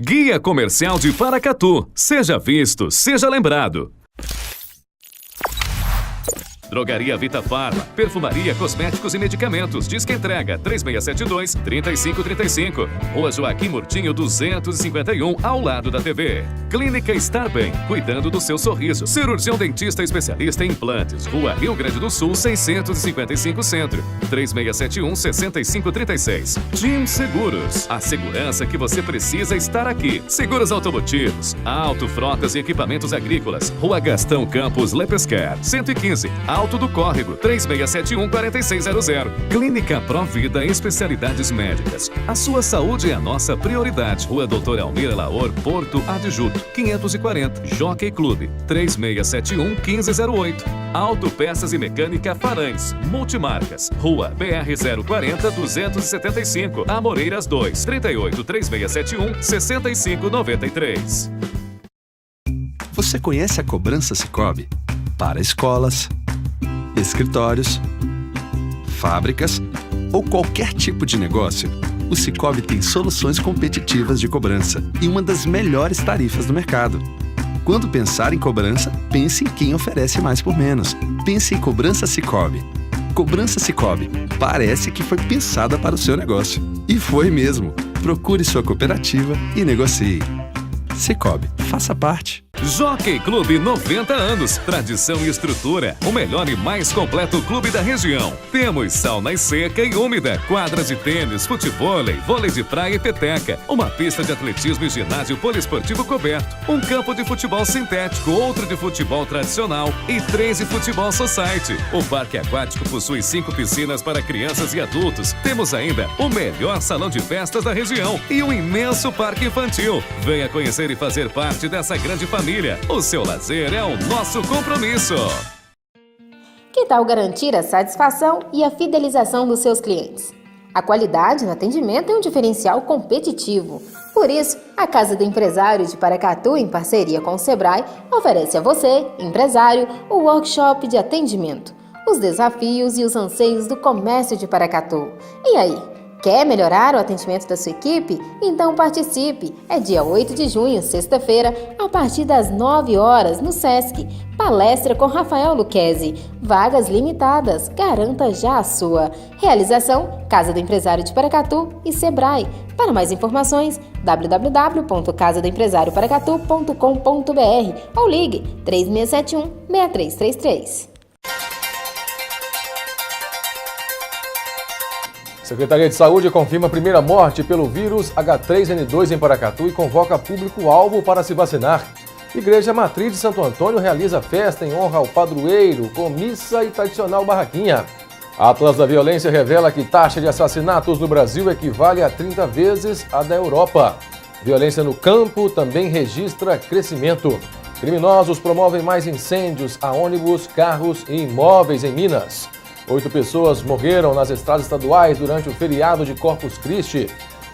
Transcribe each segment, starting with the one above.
Guia Comercial de Paracatu. Seja visto, seja lembrado. Drogaria Vita Farma, perfumaria, cosméticos e medicamentos. Disque entrega 3672-3535. Rua Joaquim Murtinho 251, ao lado da TV. Clínica Estar Bem, cuidando do seu sorriso. Cirurgião dentista especialista em implantes. Rua Rio Grande do Sul 655 Centro. 3671-6536. Team Seguros, a segurança que você precisa estar aqui. Seguros automotivos, auto, frotas e equipamentos agrícolas. Rua Gastão Campos Lepesquer 115, Alto do Córrego, 3671-4600. Clínica Provida, especialidades médicas. A sua saúde é a nossa prioridade. Rua Doutor Almir Laor, Porto Adjuto, 540. Jockey Clube, 3671-1508. Autopeças e Mecânica Farães, Multimarcas. Rua BR-040-275, Amoreiras 2, 38-3671-6593. Você conhece a cobrança Sicoob? Para escolas, escritórios, fábricas ou qualquer tipo de negócio, o Sicoob tem soluções competitivas de cobrança e uma das melhores tarifas do mercado. Quando pensar em cobrança, pense em quem oferece mais por menos. Pense em Cobrança Sicoob. Cobrança Sicoob. Parece que foi pensada para o seu negócio. E foi mesmo. Procure sua cooperativa e negocie. Sicoob, faça parte. Jockey Clube 90 anos, tradição e estrutura, o melhor e mais completo clube da região. Temos sauna seca e úmida, quadras de tênis, futevôlei, vôlei de praia e peteca, uma pista de atletismo e ginásio poliesportivo coberto, um campo de futebol sintético, outro de futebol tradicional e 3 de futebol society. O parque aquático possui 5 piscinas para crianças e adultos. Temos ainda o melhor salão de festas da região e um imenso parque infantil. Venha conhecer e fazer parte dessa grande família. O seu lazer é o nosso compromisso. Que tal garantir a satisfação e a fidelização dos seus clientes? A qualidade no atendimento é um diferencial competitivo. Por isso, a Casa do Empresário de Paracatu, em parceria com o Sebrae, oferece a você, empresário, o workshop de atendimento, os desafios e os anseios do comércio de Paracatu. E aí? Quer melhorar o atendimento da sua equipe? Então participe! É dia 8 de junho, sexta-feira, a partir das 9 horas, no Sesc. Palestra com Rafael Luquezzi. Vagas limitadas, garanta já a sua. Realização, Casa do Empresário de Paracatu e Sebrae. Para mais informações, www.casadoempresarioparacatu.com.br ou ligue 3671-6333. Secretaria de Saúde confirma a primeira morte pelo vírus H3N2 em Paracatu e convoca público-alvo para se vacinar. Igreja Matriz de Santo Antônio realiza festa em honra ao padroeiro, com missa e tradicional barraquinha. Atlas da Violência revela que taxa de assassinatos no Brasil equivale a 30 vezes a da Europa. Violência no campo também registra crescimento. Criminosos promovem mais incêndios a ônibus, carros e imóveis em Minas. 8 pessoas morreram nas estradas estaduais durante o feriado de Corpus Christi.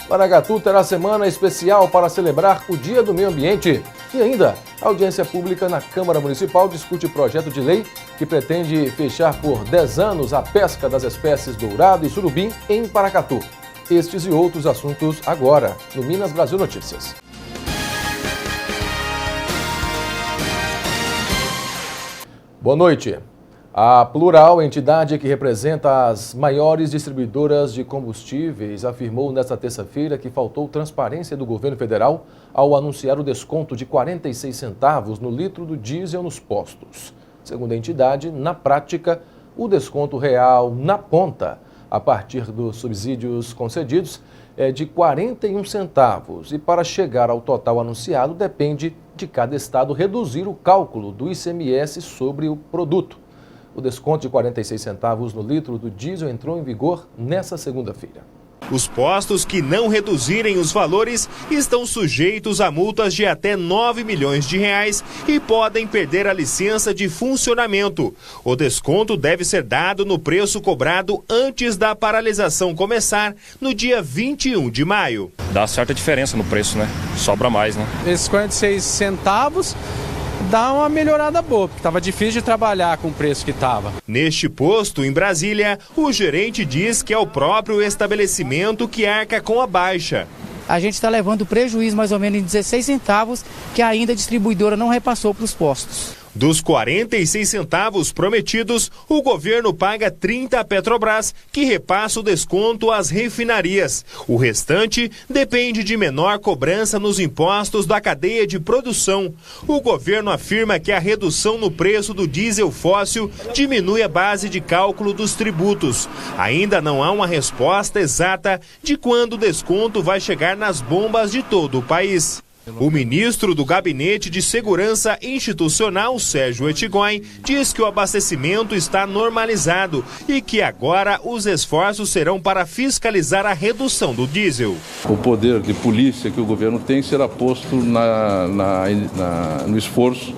Paracatu terá semana especial para celebrar o Dia do Meio Ambiente. E ainda, a audiência pública na Câmara Municipal discute projeto de lei que pretende fechar por 10 anos a pesca das espécies dourado e surubim em Paracatu. Estes e outros assuntos agora, no Minas Brasil Notícias. Boa noite. A Plural, entidade que representa as maiores distribuidoras de combustíveis, afirmou nesta terça-feira que faltou transparência do governo federal ao anunciar o desconto de 46 centavos no litro do diesel nos postos. Segundo a entidade, na prática, o desconto real na ponta, a partir dos subsídios concedidos, é de 41 centavos e para chegar ao total anunciado depende de cada estado reduzir o cálculo do ICMS sobre o produto. O desconto de 46 centavos no litro do diesel entrou em vigor nesta segunda-feira. Os postos que não reduzirem os valores estão sujeitos a multas de até 9 milhões de reais e podem perder a licença de funcionamento. O desconto deve ser dado no preço cobrado antes da paralisação começar, no dia 21 de maio. Dá certa diferença no preço, né? Sobra mais, né? Esses 46 centavos... dá uma melhorada boa, porque estava difícil de trabalhar com o preço que estava. Neste posto, em Brasília, o gerente diz que é o próprio estabelecimento que arca com a baixa. a gente está levando prejuízo mais ou menos em 16 centavos, que ainda a distribuidora não repassou para os postos. Dos 46 centavos prometidos, o governo paga 30 à Petrobras, que repassa o desconto às refinarias. O restante depende de menor cobrança nos impostos da cadeia de produção. O governo afirma que a redução no preço do diesel fóssil diminui a base de cálculo dos tributos. Ainda não há uma resposta exata de quando o desconto vai chegar nas bombas de todo o país. O ministro do Gabinete de Segurança Institucional, Sérgio Ettigóin, diz que o abastecimento está normalizado e que agora os esforços serão para fiscalizar a redução do diesel. O poder de polícia que o governo tem será posto no esforço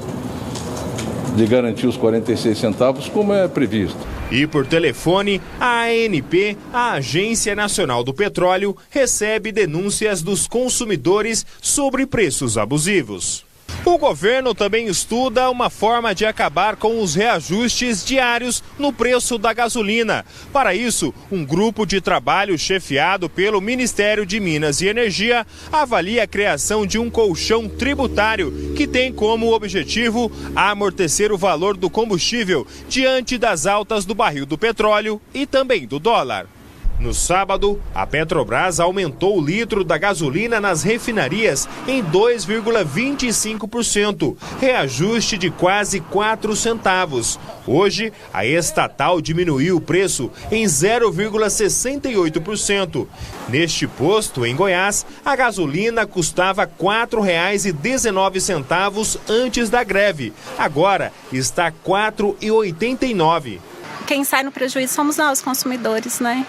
de garantir os 46 centavos, como é previsto. E por telefone, a ANP, a Agência Nacional do Petróleo, recebe denúncias dos consumidores sobre preços abusivos. O governo também estuda uma forma de acabar com os reajustes diários no preço da gasolina. Para isso, um grupo de trabalho chefiado pelo Ministério de Minas e Energia avalia a criação de um colchão tributário que tem como objetivo amortecer o valor do combustível diante das altas do barril do petróleo e também do dólar. No sábado, a Petrobras aumentou o litro da gasolina nas refinarias em 2,25%, reajuste de quase 4 centavos. Hoje, a estatal diminuiu o preço em 0,68%. Neste posto, em Goiás, a gasolina custava R$ 4,19 antes da greve. Agora está R$ 4,89. Quem sai no prejuízo somos nós, consumidores, né?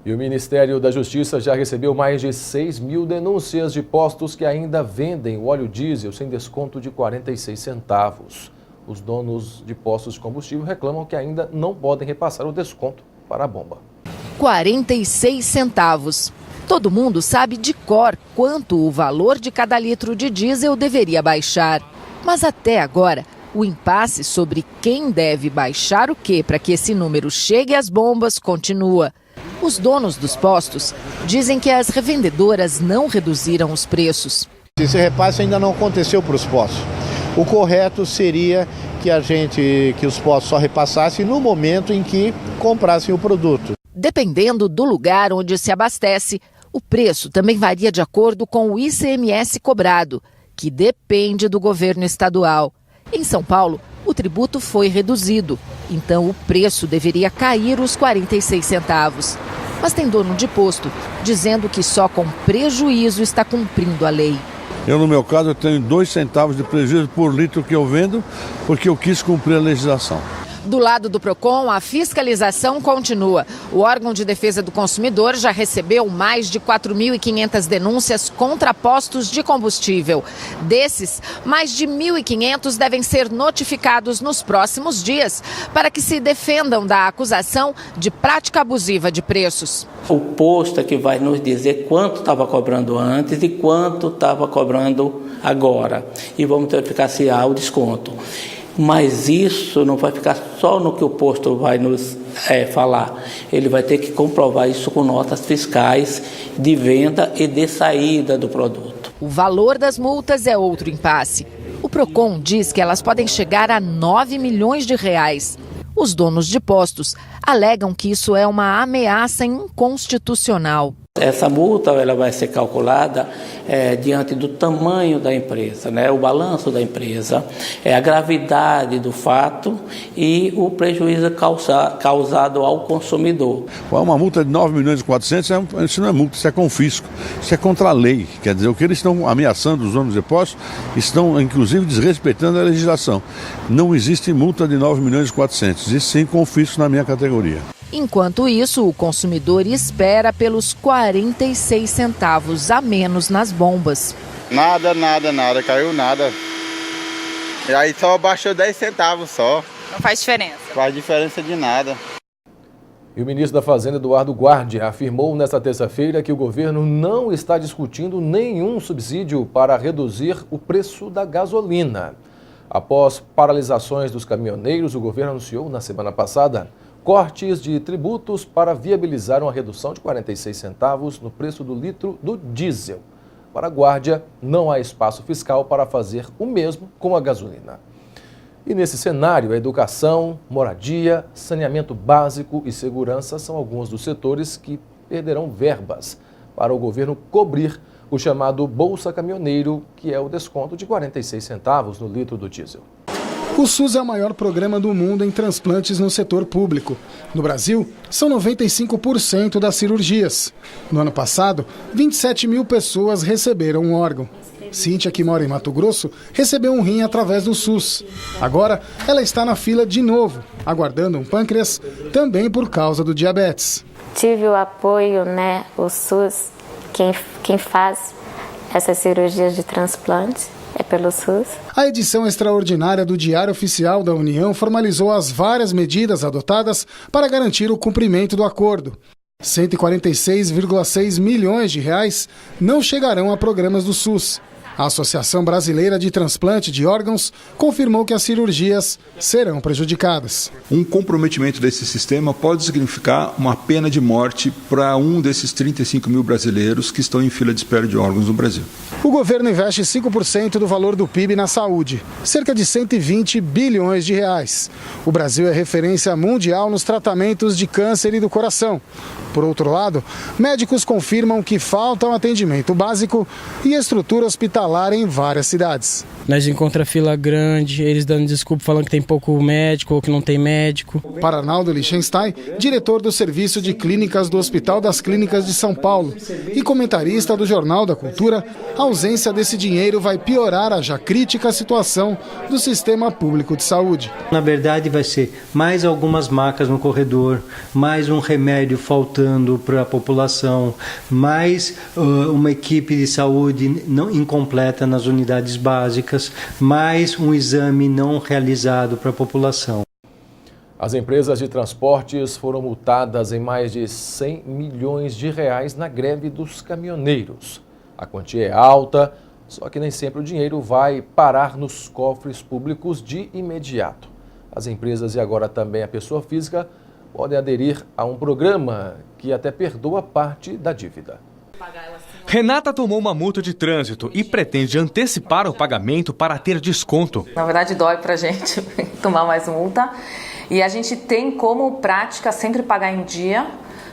E o Ministério da Justiça já recebeu mais de 6 mil denúncias de postos que ainda vendem o óleo diesel sem desconto de 46 centavos. Os donos de postos de combustível reclamam que ainda não podem repassar o desconto para a bomba. 46 centavos. Todo mundo sabe de cor quanto o valor de cada litro de diesel deveria baixar. Mas até agora, o impasse sobre quem deve baixar o quê para que esse número chegue às bombas continua. Os donos dos postos dizem que as revendedoras não reduziram os preços. Esse repasse ainda não aconteceu para os postos. O correto seria que os postos só repassassem no momento em que comprassem o produto. Dependendo do lugar onde se abastece, o preço também varia de acordo com o ICMS cobrado, que depende do governo estadual. Em São Paulo, o tributo foi reduzido, então o preço deveria cair os 46 centavos. Mas tem dono de posto dizendo que só com prejuízo está cumprindo a lei. Eu, no meu caso, eu tenho 2 centavos de prejuízo por litro que eu vendo, porque eu quis cumprir a legislação. Do lado do PROCON, a fiscalização continua. O órgão de defesa do consumidor já recebeu mais de 4.500 denúncias contra postos de combustível. Desses, mais de 1.500 devem ser notificados nos próximos dias para que se defendam da acusação de prática abusiva de preços. O posto é que vai nos dizer quanto estava cobrando antes e quanto estava cobrando agora. E vamos verificar se há o desconto. Mas isso não vai ficar só no que o posto vai nos falar. Ele vai ter que comprovar isso com notas fiscais de venda e de saída do produto. O valor das multas é outro impasse. O PROCON diz que elas podem chegar a 9 milhões de reais. Os donos de postos alegam que isso é uma ameaça inconstitucional. Essa multa ela vai ser calculada diante do tamanho da empresa, né? O balanço da empresa, a gravidade do fato e o prejuízo causado ao consumidor. Uma multa de 9 milhões e 400, isso não é multa, isso é confisco, isso é contra a lei. Quer dizer, o que eles estão ameaçando os donos de postos, estão inclusive desrespeitando a legislação. Não existe multa de 9 milhões e 400, existe sim confisco na minha categoria. Enquanto isso, o consumidor espera pelos 46 centavos a menos nas bombas. Nada, caiu nada. E aí só baixou 10 centavos só. Não faz diferença? Faz diferença de nada. E o ministro da Fazenda, Eduardo Guardi, afirmou nesta terça-feira que o governo não está discutindo nenhum subsídio para reduzir o preço da gasolina. Após paralisações dos caminhoneiros, o governo anunciou na semana passada cortes de tributos para viabilizar uma redução de 46 centavos no preço do litro do diesel. Para a Guardia, não há espaço fiscal para fazer o mesmo com a gasolina. E nesse cenário, a educação, moradia, saneamento básico e segurança são alguns dos setores que perderão verbas para o governo cobrir o chamado Bolsa Caminhoneiro, que é o desconto de 46 centavos no litro do diesel. O SUS é o maior programa do mundo em transplantes no setor público. No Brasil, são 95% das cirurgias. No ano passado, 27 mil pessoas receberam um órgão. Cíntia, que mora em Mato Grosso, recebeu um rim através do SUS. Agora, ela está na fila de novo, aguardando um pâncreas, também por causa do diabetes. Tive o apoio, o SUS, quem faz essas cirurgias de transplante é pelo SUS. A edição extraordinária do Diário Oficial da União formalizou as várias medidas adotadas para garantir o cumprimento do acordo. 146,6 milhões de reais não chegarão a programas do SUS. A Associação Brasileira de Transplante de Órgãos confirmou que as cirurgias serão prejudicadas. Um comprometimento desse sistema pode significar uma pena de morte para um desses 35 mil brasileiros que estão em fila de espera de órgãos no Brasil. O governo investe 5% do valor do PIB na saúde, cerca de 120 bilhões de reais. O Brasil é referência mundial nos tratamentos de câncer e do coração. Por outro lado, médicos confirmam que falta um atendimento básico e estrutura hospitalar em várias cidades. Nós encontramos fila grande, eles dando desculpa falando que tem pouco médico ou que não tem médico. Para Arnaldo Lichtenstein, diretor do Serviço de Clínicas do Hospital das Clínicas de São Paulo e comentarista do Jornal da Cultura, a ausência desse dinheiro vai piorar a já crítica situação do sistema público de saúde. Na verdade, vai ser mais algumas macas no corredor, mais um remédio faltando para a população, mais uma equipe de saúde incompleta nas unidades básicas, mais um exame não realizado para a população. As empresas de transportes foram multadas em mais de 100 milhões de reais na greve dos caminhoneiros. A quantia é alta, só que nem sempre o dinheiro vai parar nos cofres públicos de imediato. As empresas e agora também a pessoa física podem aderir a um programa que até perdoa parte da dívida. Renata tomou uma multa de trânsito e pretende antecipar o pagamento para ter desconto. Na verdade, dói pra gente tomar mais multa. E a gente tem como prática sempre pagar em dia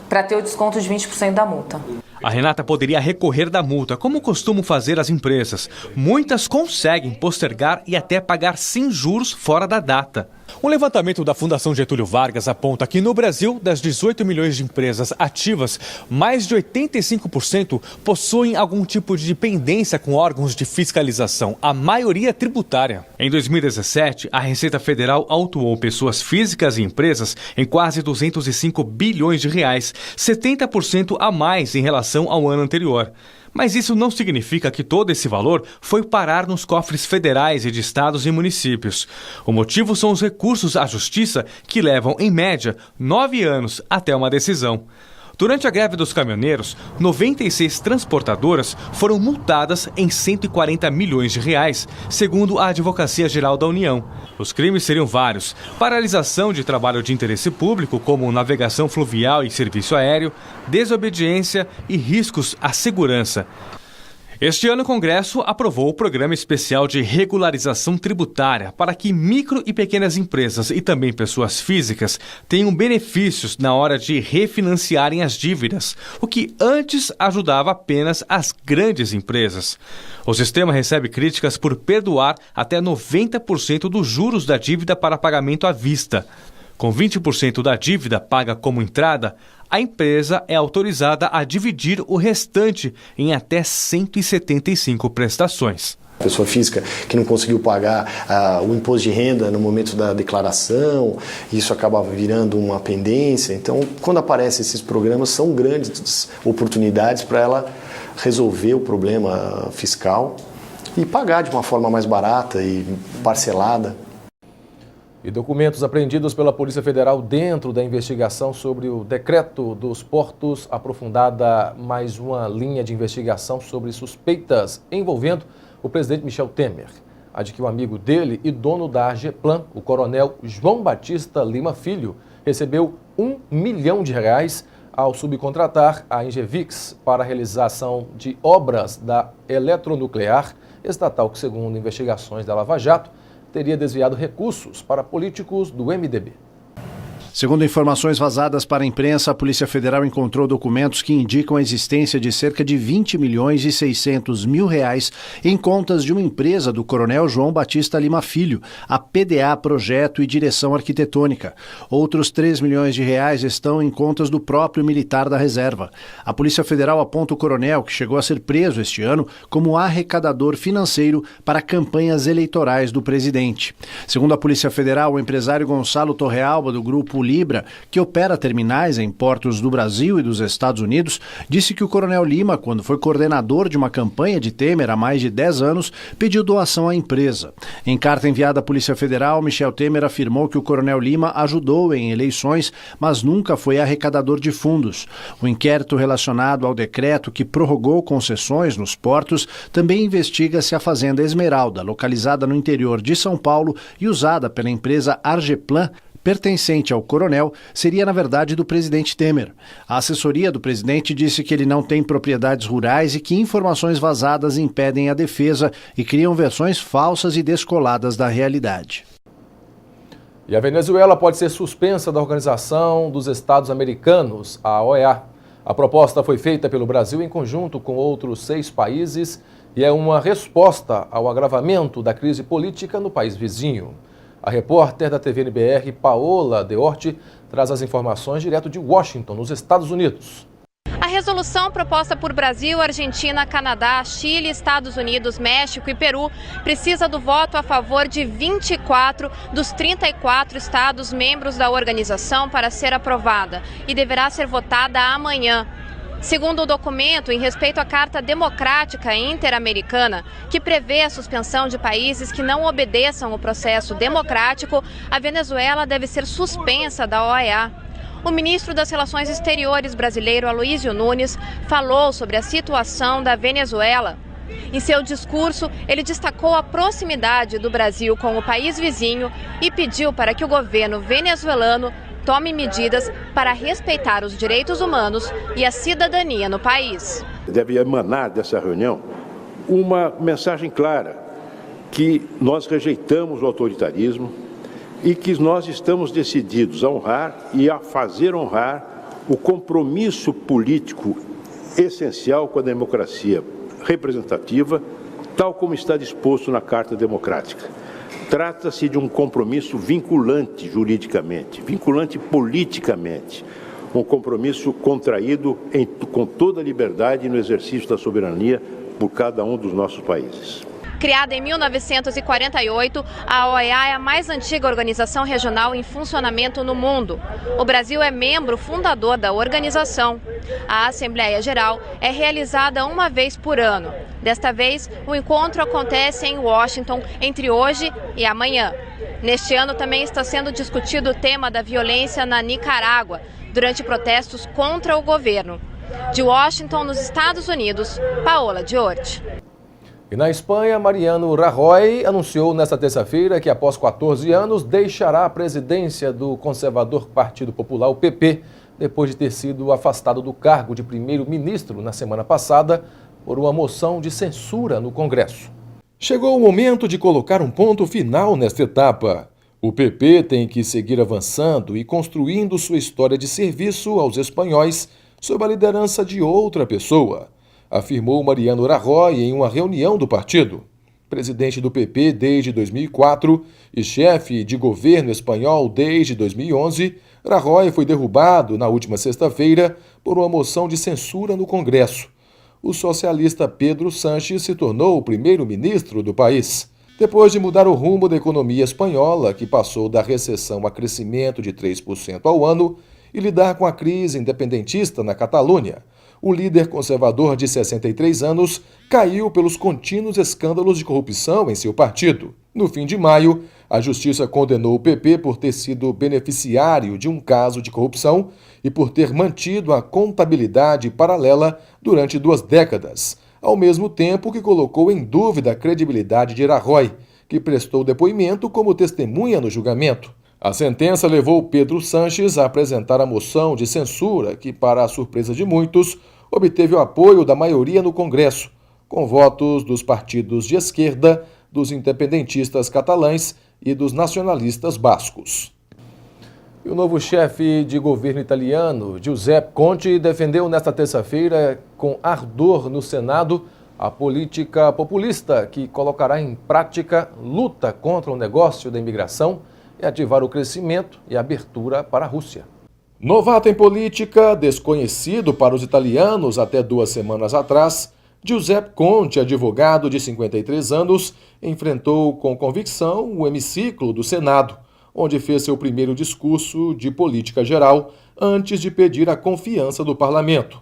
para ter o desconto de 20% da multa. A Renata poderia recorrer da multa, como costumam fazer as empresas. Muitas conseguem postergar e até pagar sem juros fora da data. Um levantamento da Fundação Getúlio Vargas aponta que no Brasil, das 18 milhões de empresas ativas, mais de 85% possuem algum tipo de dependência com órgãos de fiscalização, a maioria tributária. Em 2017, a Receita Federal autuou pessoas físicas e empresas em quase 205 bilhões de reais, 70% a mais em relação ao ano anterior. Mas isso não significa que todo esse valor foi parar nos cofres federais e de estados e municípios. O motivo são os recursos à justiça que levam, em média, 9 anos até uma decisão. Durante a greve dos caminhoneiros, 96 transportadoras foram multadas em 140 milhões de reais, segundo a Advocacia Geral da União. Os crimes seriam vários: paralisação de trabalho de interesse público, como navegação fluvial e serviço aéreo, desobediência e riscos à segurança. Este ano, o Congresso aprovou o Programa Especial de Regularização Tributária para que micro e pequenas empresas e também pessoas físicas tenham benefícios na hora de refinanciarem as dívidas, o que antes ajudava apenas as grandes empresas. O sistema recebe críticas por perdoar até 90% dos juros da dívida para pagamento à vista. Com 20% da dívida paga como entrada, a empresa é autorizada a dividir o restante em até 175 prestações. A pessoa física que não conseguiu pagar o imposto de renda no momento da declaração, isso acaba virando uma pendência. Então, quando aparecem esses programas, são grandes oportunidades para ela resolver o problema fiscal e pagar de uma forma mais barata e parcelada. E documentos apreendidos pela Polícia Federal dentro da investigação sobre o decreto dos portos, aprofundada mais uma linha de investigação sobre suspeitas envolvendo o presidente Michel Temer. A de que o amigo dele e dono da AGEPLAN, o coronel João Batista Lima Filho, recebeu R$1 milhão ao subcontratar a Engevix para a realização de obras da eletronuclear estatal que, segundo investigações da Lava Jato, teria desviado recursos para políticos do MDB. Segundo informações vazadas para a imprensa, a Polícia Federal encontrou documentos que indicam a existência de cerca de R$20.600.000 em contas de uma empresa do Coronel João Batista Lima Filho, a PDA Projeto e Direção Arquitetônica. Outros R$3 milhões estão em contas do próprio militar da reserva. A Polícia Federal aponta o coronel, que chegou a ser preso este ano, como arrecadador financeiro para campanhas eleitorais do presidente. Segundo a Polícia Federal, o empresário Gonçalo Torrealba, do grupo Libra, que opera terminais em portos do Brasil e dos Estados Unidos, disse que o Coronel Lima, quando foi coordenador de uma campanha de Temer há mais de 10 anos, pediu doação à empresa. Em carta enviada à Polícia Federal, Michel Temer afirmou que o Coronel Lima ajudou em eleições, mas nunca foi arrecadador de fundos. O inquérito relacionado ao decreto que prorrogou concessões nos portos também investiga se a Fazenda Esmeralda, localizada no interior de São Paulo e usada pela empresa Argeplan, pertencente ao coronel, seria na verdade do presidente Temer. A assessoria do presidente disse que ele não tem propriedades rurais e que informações vazadas impedem a defesa e criam versões falsas e descoladas da realidade. E a Venezuela pode ser suspensa da Organização dos Estados Americanos, a OEA. A proposta foi feita pelo Brasil em conjunto com outros 6 países e é uma resposta ao agravamento da crise política no país vizinho. A repórter da TV NBR, Paola Deorti, traz as informações direto de Washington, nos Estados Unidos. A resolução proposta por Brasil, Argentina, Canadá, Chile, Estados Unidos, México e Peru precisa do voto a favor de 24 dos 34 estados membros da organização para ser aprovada e deverá ser votada amanhã. Segundo o documento, em respeito à Carta Democrática Interamericana, que prevê a suspensão de países que não obedeçam o processo democrático, a Venezuela deve ser suspensa da OEA. O ministro das Relações Exteriores brasileiro, Aloysio Nunes, falou sobre a situação da Venezuela. Em seu discurso, ele destacou a proximidade do Brasil com o país vizinho e pediu para que o governo venezuelano tome medidas para respeitar os direitos humanos e a cidadania no país. Deve emanar dessa reunião uma mensagem clara que nós rejeitamos o autoritarismo e que nós estamos decididos a honrar e a fazer honrar o compromisso político essencial com a democracia representativa, tal como está disposto na Carta Democrática. Trata-se de um compromisso vinculante juridicamente, vinculante politicamente, um compromisso contraído com toda a liberdade no exercício da soberania por cada um dos nossos países. Criada em 1948, a OEA é a mais antiga organização regional em funcionamento no mundo. O Brasil é membro fundador da organização. A Assembleia Geral é realizada uma vez por ano. Desta vez, o encontro acontece em Washington entre hoje e amanhã. Neste ano também está sendo discutido o tema da violência na Nicarágua, durante protestos contra o governo. De Washington, nos Estados Unidos, Paola Deorti. E na Espanha, Mariano Rajoy anunciou nesta terça-feira que, após 14 anos, deixará a presidência do conservador Partido Popular, o PP, depois de ter sido afastado do cargo de primeiro-ministro na semana passada por uma moção de censura no Congresso. Chegou o momento de colocar um ponto final nesta etapa. O PP tem que seguir avançando e construindo sua história de serviço aos espanhóis sob a liderança de outra pessoa, afirmou Mariano Rajoy em uma reunião do partido. Presidente do PP desde 2004 e chefe de governo espanhol desde 2011, Rajoy foi derrubado na última sexta-feira por uma moção de censura no Congresso. O socialista Pedro Sánchez se tornou o primeiro-ministro do país, depois de mudar o rumo da economia espanhola, que passou da recessão a crescimento de 3% ao ano, e lidar com a crise independentista na Catalunha. O líder conservador de 63 anos caiu pelos contínuos escândalos de corrupção em seu partido. No fim de maio, a justiça condenou o PP por ter sido beneficiário de um caso de corrupção e por ter mantido a contabilidade paralela durante 2 décadas, ao mesmo tempo que colocou em dúvida a credibilidade de Rajoy, que prestou depoimento como testemunha no julgamento. A sentença levou Pedro Sanches a apresentar a moção de censura que, para a surpresa de muitos, obteve o apoio da maioria no Congresso, com votos dos partidos de esquerda, dos independentistas catalães e dos nacionalistas bascos. E o novo chefe de governo italiano, Giuseppe Conte, defendeu nesta terça-feira com ardor no Senado a política populista que colocará em prática luta contra o negócio da imigração e ativar o crescimento e a abertura para a Rússia. Novato em política, desconhecido para os italianos até 2 semanas atrás, Giuseppe Conte, advogado de 53 anos, enfrentou com convicção o hemiciclo do Senado, onde fez seu primeiro discurso de política geral antes de pedir a confiança do parlamento.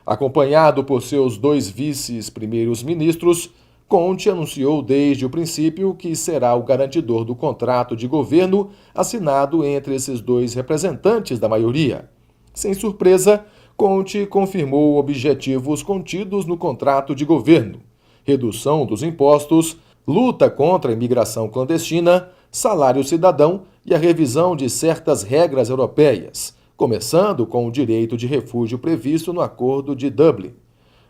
Acompanhado por seus 2 vice-primeiros ministros, Conte anunciou desde o princípio que será o garantidor do contrato de governo assinado entre esses 2 representantes da maioria. Sem surpresa, Conte confirmou objetivos contidos no contrato de governo: redução dos impostos, luta contra a imigração clandestina, salário cidadão e a revisão de certas regras europeias, começando com o direito de refúgio previsto no Acordo de Dublin.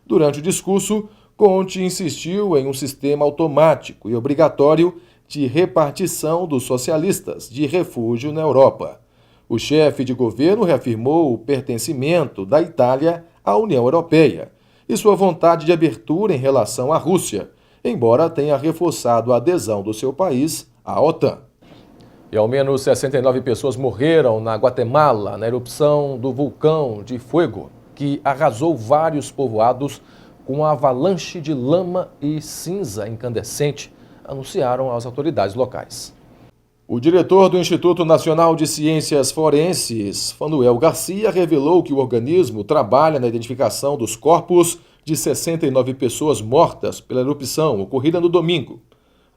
Durante o discurso, Conte insistiu em um sistema automático e obrigatório de repartição dos socialistas de refúgio na Europa. O chefe de governo reafirmou o pertencimento da Itália à União Europeia e sua vontade de abertura em relação à Rússia, embora tenha reforçado a adesão do seu país à OTAN. E ao menos 69 pessoas morreram na Guatemala na erupção do vulcão de Fuego, que arrasou vários povoados com uma avalanche de lama e cinza incandescente, anunciaram as autoridades locais. O diretor do Instituto Nacional de Ciências Forenses, Fanuel Garcia, revelou que o organismo trabalha na identificação dos corpos de 69 pessoas mortas pela erupção ocorrida no domingo.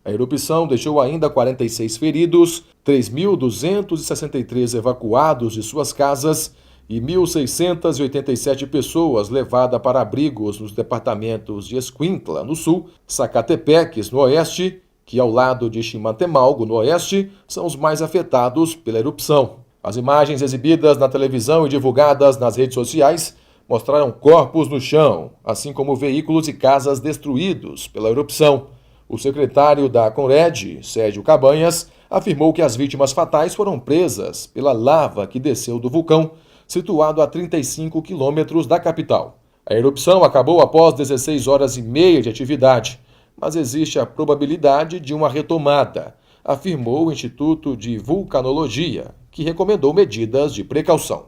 A erupção deixou ainda 46 feridos, 3.263 evacuados de suas casas e 1.687 pessoas levadas para abrigos nos departamentos de Escuintla, no sul, Zacatepeques, no oeste, que ao lado de Chimantemalgo, no oeste, são os mais afetados pela erupção. As imagens exibidas na televisão e divulgadas nas redes sociais mostraram corpos no chão, assim como veículos e casas destruídos pela erupção. O secretário da Conred, Sérgio Cabanhas, afirmou que as vítimas fatais foram presas pela lava que desceu do vulcão, situado a 35 quilômetros da capital. A erupção acabou após 16 horas e meia de atividade, mas existe a probabilidade de uma retomada, afirmou o Instituto de Vulcanologia, que recomendou medidas de precaução.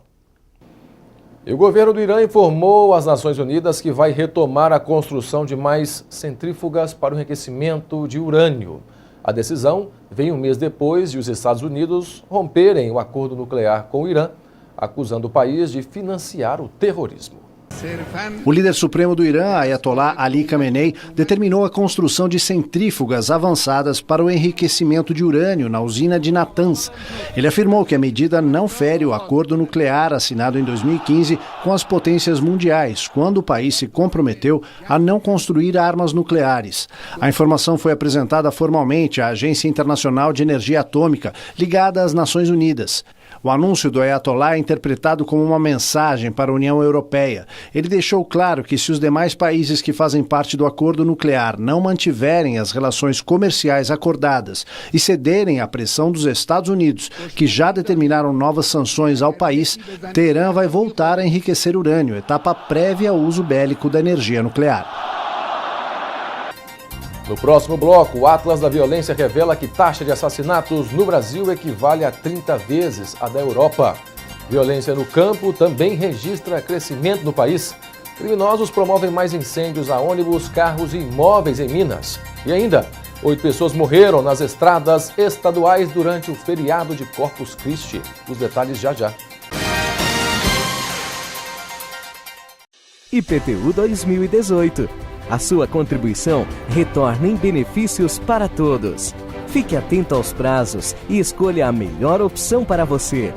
E o governo do Irã informou às Nações Unidas que vai retomar a construção de mais centrífugas para o enriquecimento de urânio. A decisão vem um mês depois de os Estados Unidos romperem o acordo nuclear com o Irã, acusando o país de financiar o terrorismo. O líder supremo do Irã, Ayatollah Ali Khamenei, determinou a construção de centrífugas avançadas para o enriquecimento de urânio na usina de Natanz. Ele afirmou que a medida não fere o acordo nuclear assinado em 2015 com as potências mundiais, quando o país se comprometeu a não construir armas nucleares. A informação foi apresentada formalmente à Agência Internacional de Energia Atômica, ligada às Nações Unidas. O anúncio do Ayatollah é interpretado como uma mensagem para a União Europeia. Ele deixou claro que se os demais países que fazem parte do acordo nuclear não mantiverem as relações comerciais acordadas e cederem à pressão dos Estados Unidos, que já determinaram novas sanções ao país, Teherã vai voltar a enriquecer urânio, etapa prévia ao uso bélico da energia nuclear. No próximo bloco, o Atlas da Violência revela que taxa de assassinatos no Brasil equivale a 30 vezes a da Europa. Violência no campo também registra crescimento no país. Criminosos promovem mais incêndios a ônibus, carros e imóveis em Minas. E ainda, 8 pessoas morreram nas estradas estaduais durante o feriado de Corpus Christi. Os detalhes já já. IPTU 2018. A sua contribuição retorna em benefícios para todos. Fique atento aos prazos e escolha a melhor opção para você.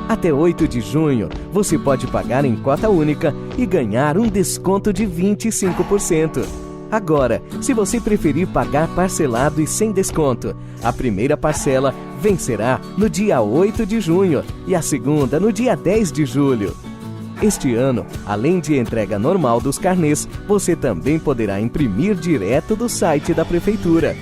Até 8 de junho, você pode pagar em cota única e ganhar um desconto de 25%. Agora, se você preferir pagar parcelado e sem desconto, a primeira parcela vencerá no dia 8 de junho e a segunda no dia 10 de julho. Este ano, além de entrega normal dos carnês, você também poderá imprimir direto do site da Prefeitura.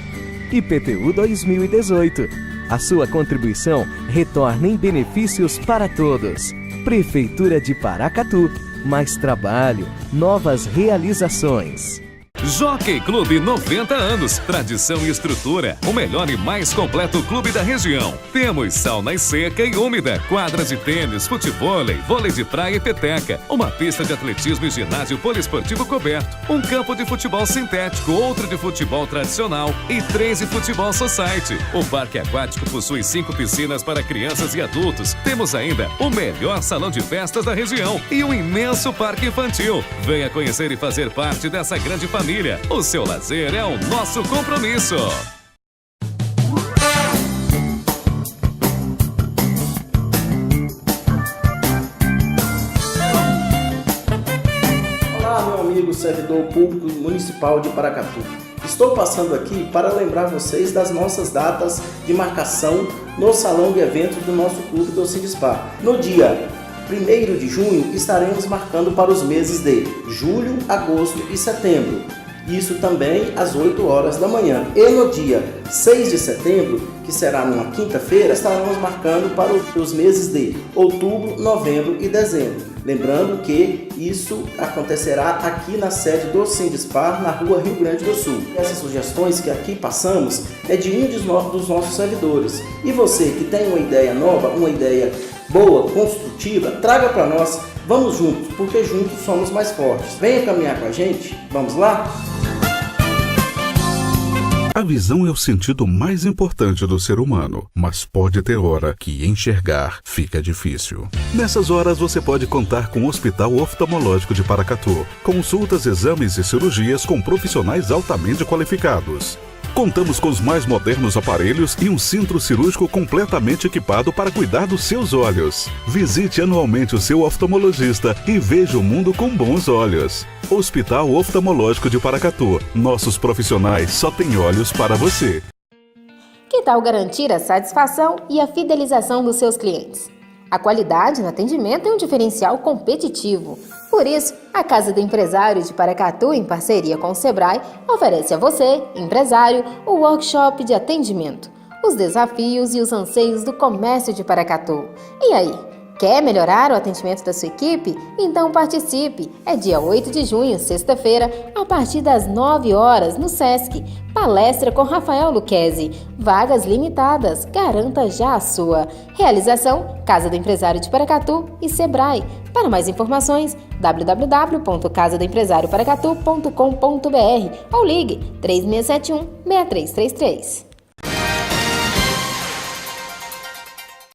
IPTU 2018. A sua contribuição retorna em benefícios para todos. Prefeitura de Paracatu. Mais trabalho, novas realizações. Jockey Clube 90 anos, tradição e estrutura, o melhor e mais completo clube da região. Temos sauna seca e úmida, quadras de tênis, futevôlei, vôlei de praia e peteca, uma pista de atletismo e ginásio poliesportivo coberto, um campo de futebol sintético, outro de futebol tradicional e 3 de futebol society. O parque aquático possui 5 piscinas para crianças e adultos. Temos ainda o melhor salão de festas da região e um imenso parque infantil. Venha conhecer e fazer parte dessa grande família. O seu lazer é o nosso compromisso. Olá, meu amigo servidor público municipal de Paracatu. Estou passando aqui para lembrar vocês das nossas datas de marcação no salão de eventos do nosso clube do Sindespar. No dia 1º de junho estaremos marcando para os meses de julho, agosto e setembro. Isso também às 8 horas da manhã. E no dia 6 de setembro, que será numa quinta-feira, estaremos marcando para os meses de outubro, novembro e dezembro. Lembrando que isso acontecerá aqui na sede do Sindespar, na rua Rio Grande do Sul. Essas sugestões que aqui passamos é de um dos nossos servidores. E você que tem uma ideia nova, uma ideia boa, construtiva, traga para nós. Vamos juntos, porque juntos somos mais fortes. Venha caminhar com a gente. Vamos lá? A visão é o sentido mais importante do ser humano, mas pode ter hora que enxergar fica difícil. Nessas horas você pode contar com o Hospital Oftalmológico de Paracatu. Consultas, exames e cirurgias com profissionais altamente qualificados. Contamos com os mais modernos aparelhos e um centro cirúrgico completamente equipado para cuidar dos seus olhos. Visite anualmente o seu oftalmologista e veja o mundo com bons olhos. Hospital Oftalmológico de Paracatu. Nossos profissionais só têm olhos para você. Que tal garantir a satisfação e a fidelização dos seus clientes? A qualidade no atendimento é um diferencial competitivo. Por isso, a Casa do Empresário de Paracatu, em parceria com o Sebrae, oferece a você, empresário, o workshop de atendimento, os desafios e os anseios do comércio de Paracatu. E aí, quer melhorar o atendimento da sua equipe? Então participe! É dia 8 de junho, sexta-feira, a partir das 9 horas, no Sesc. Palestra com Rafael Luquezzi. Vagas limitadas, garanta já a sua. Realização, Casa do Empresário de Paracatu e Sebrae. Para mais informações, www.casadoempresarioparacatu.com.br ou ligue 3671-6333.